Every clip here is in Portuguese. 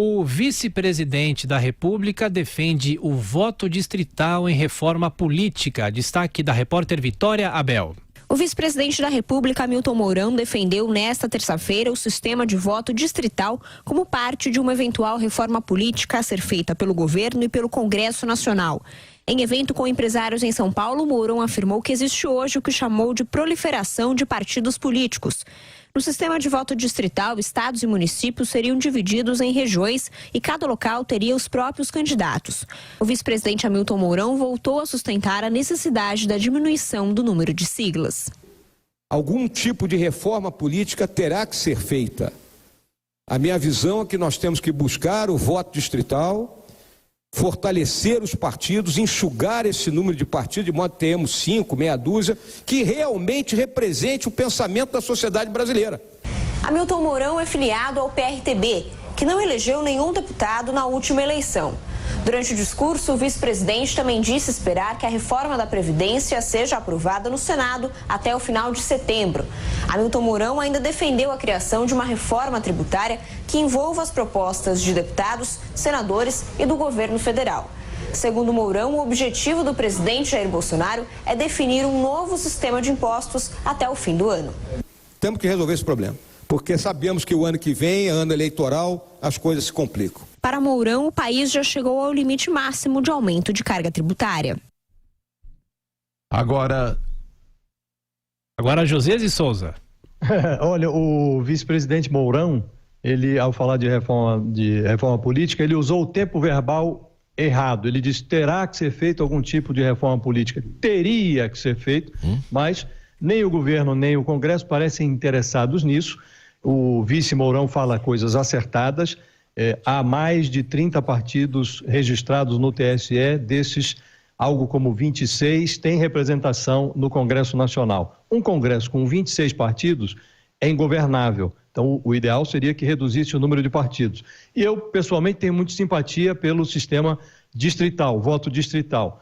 O vice-presidente da República defende o voto distrital em reforma política. Destaque da repórter Vitória Abel. O vice-presidente da República, Hamilton Mourão, defendeu nesta terça-feira o sistema de voto distrital como parte de uma eventual reforma política a ser feita pelo governo e pelo Congresso Nacional. Em evento com empresários em São Paulo, Mourão afirmou que existe hoje o que chamou de proliferação de partidos políticos. No sistema de voto distrital, estados e municípios seriam divididos em regiões e cada local teria os próprios candidatos. O vice-presidente Hamilton Mourão voltou a sustentar a necessidade da diminuição do número de siglas. Algum tipo de reforma política terá que ser feita. A minha visão é que nós temos que buscar o voto distrital, fortalecer os partidos, enxugar esse número de partidos, de modo que tenhamos 5, meia dúzia, que realmente represente o pensamento da sociedade brasileira. Hamilton Mourão é filiado ao PRTB, que não elegeu nenhum deputado na última eleição. Durante o discurso, o vice-presidente também disse esperar que a reforma da Previdência seja aprovada no Senado até o final de setembro. Hamilton Mourão ainda defendeu a criação de uma reforma tributária que envolva as propostas de deputados, senadores e do governo federal. Segundo Mourão, o objetivo do presidente Jair Bolsonaro é definir um novo sistema de impostos até o fim do ano. Temos que resolver esse problema, porque sabemos que o ano que vem, ano eleitoral, as coisas se complicam. Para Mourão, o país já chegou ao limite máximo de aumento de carga tributária. Agora José de Souza. Olha, o vice-presidente Mourão, ele, ao falar de reforma política, ele usou o tempo verbal errado. Ele disse: terá que ser feito algum tipo de reforma política. Teria que ser feito, mas nem o governo nem o Congresso parecem interessados nisso. O vice Mourão fala coisas acertadas. Há mais de 30 partidos registrados no TSE, desses algo como 26 têm representação no Congresso Nacional. Um Congresso com 26 partidos é ingovernável, então o ideal seria que reduzisse o número de partidos. E eu, pessoalmente, tenho muita simpatia pelo sistema distrital, voto distrital.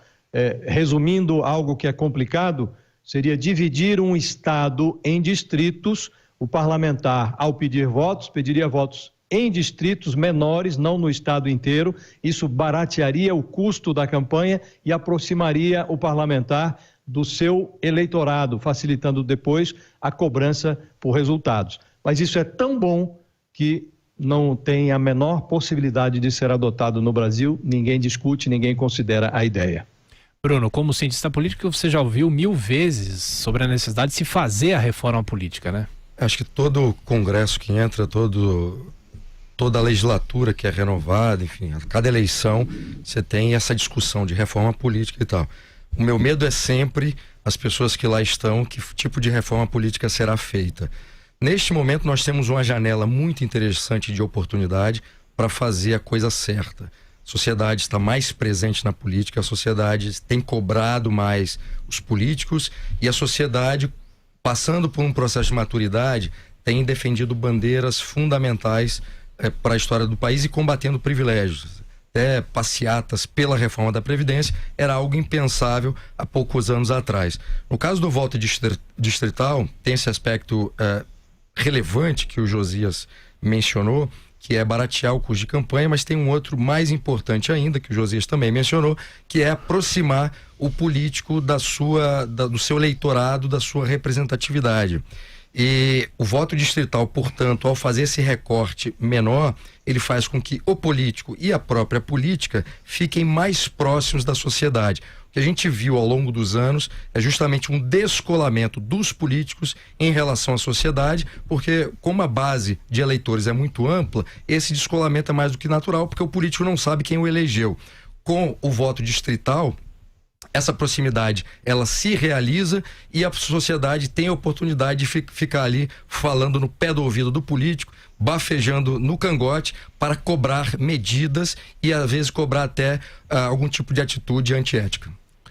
Resumindo algo que é complicado, seria dividir um estado em distritos. O parlamentar, ao pedir votos, pediria votos em distritos menores, não no estado inteiro. Isso baratearia o custo da campanha e aproximaria o parlamentar do seu eleitorado, facilitando depois a cobrança por resultados. Mas isso é tão bom que não tem a menor possibilidade de ser adotado no Brasil. Ninguém discute, ninguém considera a ideia. Bruno, como cientista político, você já ouviu 1000 vezes sobre a necessidade de se fazer a reforma política, né? Acho que todo congresso que entra, toda a legislatura que é renovada, enfim, a cada eleição você tem essa discussão de reforma política e tal. O meu medo é sempre as pessoas que lá estão, que tipo de reforma política será feita. Neste momento nós temos uma janela muito interessante de oportunidade para fazer a coisa certa. A sociedade está mais presente na política, a sociedade tem cobrado mais os políticos e a sociedade, passando por um processo de maturidade, tem defendido bandeiras fundamentais para a história do país e combatendo privilégios. Até passeatas pela reforma da Previdência era algo impensável há poucos anos atrás. No caso do voto distrital, tem esse aspecto relevante que o Josias mencionou, que é baratear o custo de campanha, mas tem um outro mais importante ainda, que o Josias também mencionou, que é aproximar o político do seu eleitorado, da sua representatividade. E o voto distrital, portanto, ao fazer esse recorte menor, ele faz com que o político e a própria política fiquem mais próximos da sociedade. O que a gente viu ao longo dos anos é justamente um descolamento dos políticos em relação à sociedade, porque como a base de eleitores é muito ampla, esse descolamento é mais do que natural, porque o político não sabe quem o elegeu. Com o voto distrital, essa proximidade, ela se realiza e a sociedade tem a oportunidade de ficar ali falando no pé do ouvido do político, bafejando no cangote para cobrar medidas e às vezes cobrar até algum tipo de atitude antiética.